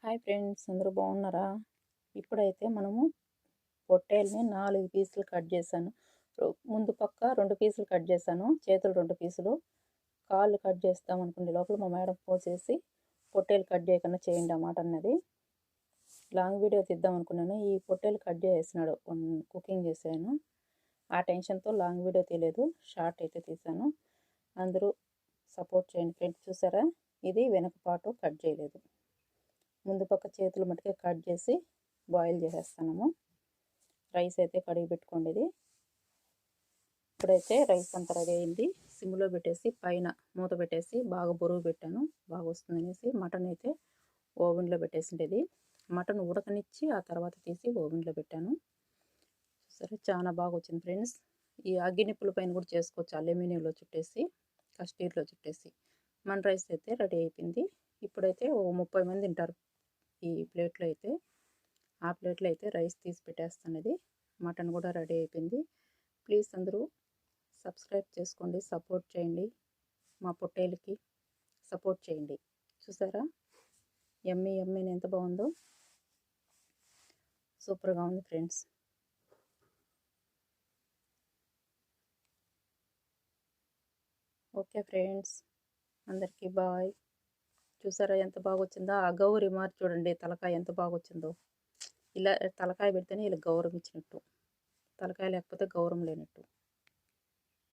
Hi friends, అందరూ బాగున్నారా? ఇప్పుడైతే మనము పొట్టేల్ని 4 పీసులు కట్ చేశాను. ముందు పక్క 2 పీసులు కట్ చేశాను, చేతులు 2 పీసులు. కాళ్ళు కట్ చేస్తాం అనుకునే లోపల మా మేడం పోసేసి పొట్టేలు కట్ చేయకుండా చేయండి అన్నమాట అన్నది. లాంగ్ వీడియో తీద్దాం అనుకున్నాను, ఈ పొట్టేలు కట్ చేసేసినాడు కుకింగ్ చేశాను. ఆ టెన్షన్తో లాంగ్ వీడియో తీయలేదు, షార్ట్ అయితే తీశాను. అందరూ సపోర్ట్ చేయండి ఫ్రెండ్స్. చూసారా, ఇది వెనక పాటు కట్ చేయలేదు, ముందు పక్క చేతులు మట్టుకే కట్ చేసి బాయిల్ చేసేస్తాము. రైస్ అయితే కడిగి పెట్టుకోండి. ఇది ఇప్పుడైతే రైస్ అంతా రెడీ అయింది. సిమ్లో పెట్టేసి పైన మూత పెట్టేసి బాగా బరువు పెట్టాను, బాగా వస్తుందనేసి. మటన్ అయితే ఓవెన్లో పెట్టేసిండేది. మటన్ ఉడకనిచ్చి ఆ తర్వాత తీసి ఓవెన్లో పెట్టాను. సరే, చాలా బాగా వచ్చింది ఫ్రెండ్స్. ఈ అగ్గినిప్పుల పైన కూడా చేసుకోవచ్చు, అల్యూమినియంలో చుట్టేసి, కస్టీర్లో చుట్టేసి. మన రైస్ అయితే రెడీ అయిపోయింది. ఇప్పుడైతే ఓ 30 మంది తింటారు ఈ ప్లేట్లో అయితే. ఆ ప్లేట్లో అయితే రైస్ తీసి పెట్టేస్తున్నది. మటన్ కూడా రెడీ అయిపోయింది. ప్లీజ్ అందరూ సబ్స్క్రైబ్ చేసుకోండి, సపోర్ట్ చేయండి, మా పొట్టేలకి సపోర్ట్ చేయండి. చూసారా, యమ్మీ యమ్మీ ఎంత బాగుందో, సూపర్గా ఉంది ఫ్రెండ్స్. ఓకే ఫ్రెండ్స్, అందరికీ బాయ్. చూసారా ఎంత బాగా వచ్చిందో. ఆ గౌరి మారి చూడండి, తలకాయ ఎంత బాగా వచ్చిందో. ఇలా తలకాయ పెడితేనే ఇలా గౌరవం ఇచ్చినట్టు, తలకాయ లేకపోతే గౌరవం లేనట్టు.